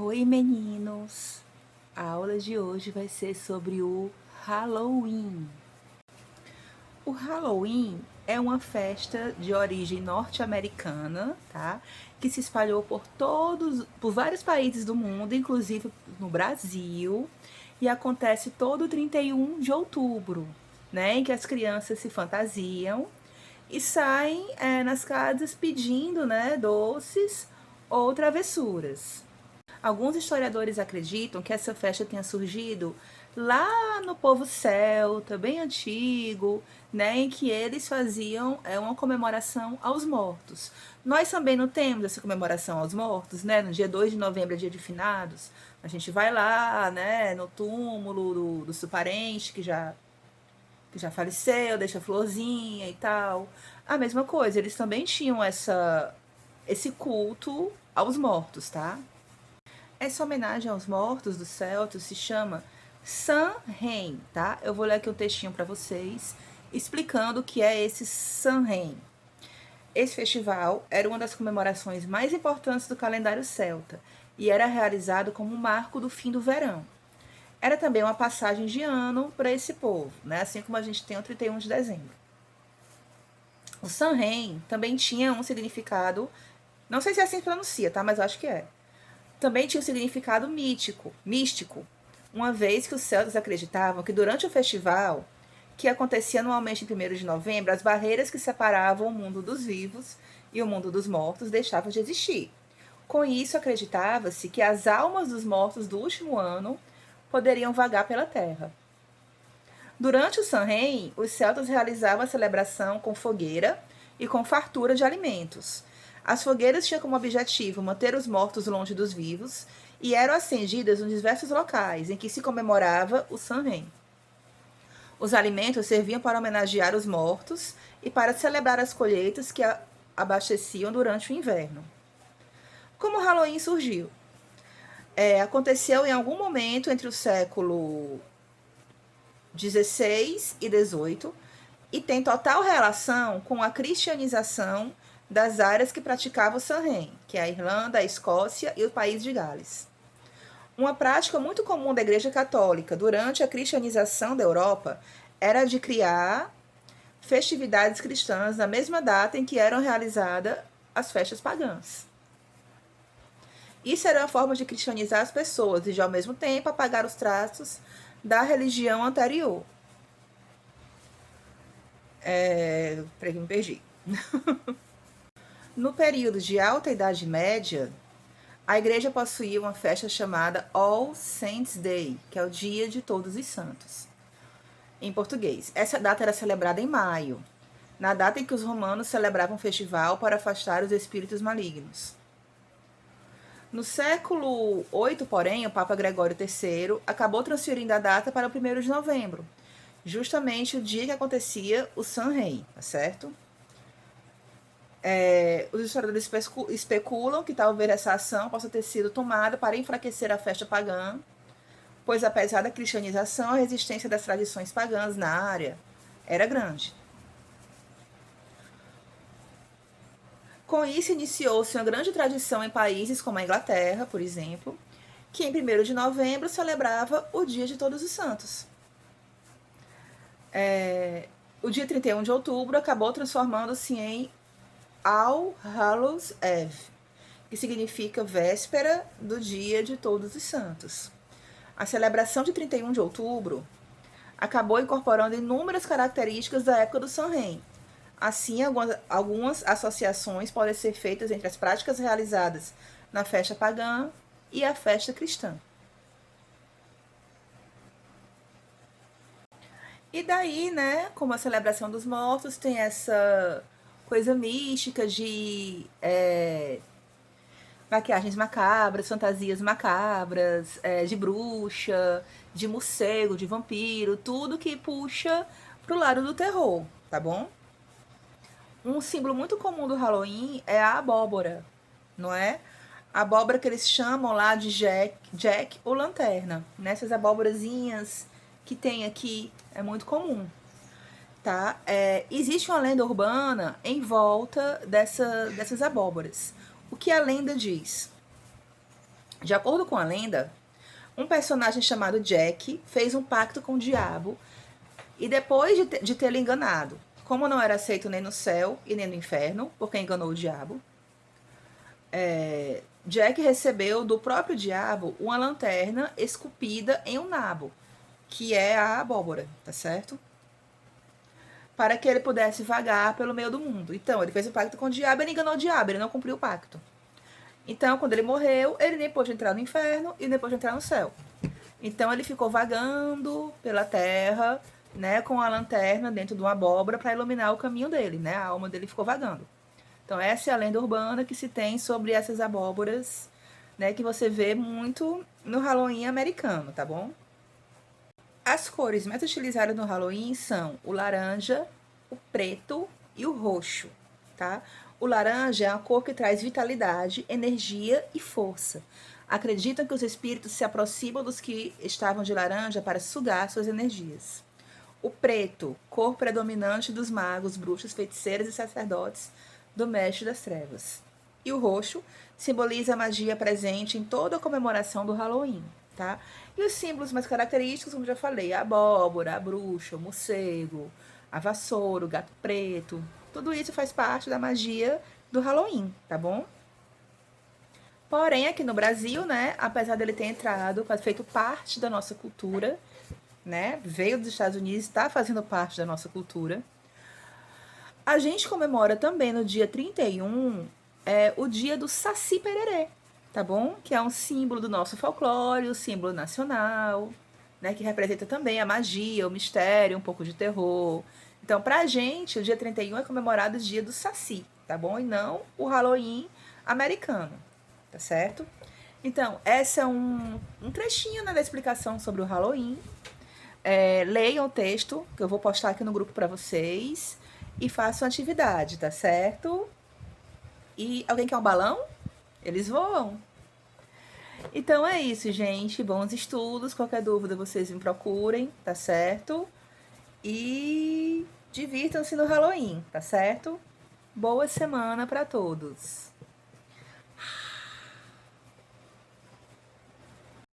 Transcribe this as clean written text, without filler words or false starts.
Oi, meninos! A aula de hoje vai ser sobre o Halloween. O Halloween é uma festa de origem norte-americana, tá? Que se espalhou por vários países do mundo, inclusive no Brasil, e acontece todo 31 de outubro, né? Em que as crianças se fantasiam e saem nas casas pedindo, né, doces ou travessuras. Alguns historiadores acreditam que essa festa tenha surgido lá no povo celta, bem antigo, né, em que eles faziam uma comemoração aos mortos. Nós também não temos essa comemoração aos mortos, né? No dia 2 de novembro é dia de finados. A gente vai lá, né, no túmulo do seu parente que já faleceu, deixa florzinha e tal. A mesma coisa, eles também tinham esse culto aos mortos, tá? Essa homenagem aos mortos dos celtas se chama Samhain, tá? Eu vou ler aqui um textinho para vocês explicando o que é esse Samhain. Esse festival era uma das comemorações mais importantes do calendário celta e era realizado como um marco do fim do verão. Era também uma passagem de ano para esse povo, né? Assim como a gente tem o 31 de dezembro. O Samhain também tinha um significado, não sei se é assim que pronuncia, tá? Mas eu acho que é. Também tinha um significado místico, uma vez que os celtas acreditavam que durante o festival, que acontecia anualmente em 1º de novembro, as barreiras que separavam o mundo dos vivos e o mundo dos mortos deixavam de existir. Com isso, acreditava-se que as almas dos mortos do último ano poderiam vagar pela terra. Durante o Samhain, os celtas realizavam a celebração com fogueira e com fartura de alimentos. As fogueiras tinham como objetivo manter os mortos longe dos vivos e eram acendidas nos diversos locais em que se comemorava o Samhain. Os alimentos serviam para homenagear os mortos e para celebrar as colheitas que abasteciam durante o inverno. Como o Halloween surgiu? Aconteceu em algum momento entre o século 16 e 18 e tem total relação com a cristianização das áreas que praticavam o Samhain, que é a Irlanda, a Escócia e o país de Gales. Uma prática muito comum da Igreja Católica durante a cristianização da Europa era de criar festividades cristãs na mesma data em que eram realizadas as festas pagãs. Isso era uma forma de cristianizar as pessoas e, ao mesmo tempo, apagar os traços da religião anterior. Peraí que me perdi. No período de Alta Idade Média, a igreja possuía uma festa chamada All Saints' Day, que é o Dia de Todos os Santos, em português. Essa data era celebrada em maio, na data em que os romanos celebravam um festival para afastar os espíritos malignos. No século VIII, porém, o Papa Gregório III acabou transferindo a data para o 1º de novembro, justamente o dia que acontecia o Samhain, tá certo? Os historiadores especulam que talvez essa ação possa ter sido tomada para enfraquecer a festa pagã, pois apesar da cristianização, a resistência das tradições pagãs na área era grande. Com isso, iniciou-se uma grande tradição em países como a Inglaterra, por exemplo, que em 1º de novembro celebrava o Dia de Todos os Santos. O dia 31 de outubro acabou transformando-se em All Hallows Eve, que significa véspera do Dia de Todos os Santos. A celebração de 31 de outubro acabou incorporando inúmeras características da época do Samhain. Assim, algumas associações podem ser feitas entre as práticas realizadas na festa pagã e a festa cristã. E daí, né, como a celebração dos mortos tem essa coisa mística de maquiagens macabras, fantasias macabras, de bruxa, de morcego, de vampiro, tudo que puxa pro lado do terror, tá bom? Um símbolo muito comum do Halloween é a abóbora, não é? A abóbora que eles chamam lá de Jack ou lanterna, né? Essas abóborazinhas que tem aqui é muito comum, tá? Existe uma lenda urbana em volta dessas abóboras. O que a lenda diz? De acordo com a lenda, um personagem chamado Jack fez um pacto com o diabo e depois de tê-lo enganado, como não era aceito nem no céu e nem no inferno, porque enganou o diabo, Jack recebeu do próprio diabo uma lanterna esculpida em um nabo, que é a abóbora, tá certo? Para que ele pudesse vagar pelo meio do mundo. Então, ele fez um pacto com o diabo, ele enganou o diabo, ele não cumpriu o pacto. Então, quando ele morreu, ele nem pôde entrar no inferno e nem pôde entrar no céu. Então, ele ficou vagando pela terra, né, com a lanterna dentro de uma abóbora para iluminar o caminho dele, né? A alma dele ficou vagando. Então, essa é a lenda urbana que se tem sobre essas abóboras, né, que você vê muito no Halloween americano, tá bom? As cores mais utilizadas no Halloween são o laranja, o preto e o roxo, tá? O laranja é a cor que traz vitalidade, energia e força. Acreditam que os espíritos se aproximam dos que estavam de laranja para sugar suas energias. O preto, cor predominante dos magos, bruxos, feiticeiros e sacerdotes do Mestre das Trevas. E o roxo simboliza a magia presente em toda a comemoração do Halloween, tá? E os símbolos mais característicos, como já falei, a abóbora, a bruxa, o morcego, a vassoura, o gato preto, tudo isso faz parte da magia do Halloween, tá bom? Porém, aqui no Brasil, né, apesar dele ter entrado, feito parte da nossa cultura, né, veio dos Estados Unidos, está fazendo parte da nossa cultura. A gente comemora também no dia 31 o dia do Saci Pererê, tá bom? Que é um símbolo do nosso folclore, o símbolo nacional, né, que representa também a magia, o mistério, um pouco de terror. Então, pra gente, o dia 31 é comemorado o dia do Saci, tá bom? E não o Halloween americano, tá certo? Então, essa é um trechinho, né, da explicação sobre o Halloween. Leiam o texto, que eu vou postar aqui no grupo para vocês, e façam atividade, tá certo? E alguém quer um balão? Eles voam. Então é isso, gente. Bons estudos. Qualquer dúvida vocês me procurem, tá certo? E divirtam-se no Halloween, tá certo? Boa semana para todos.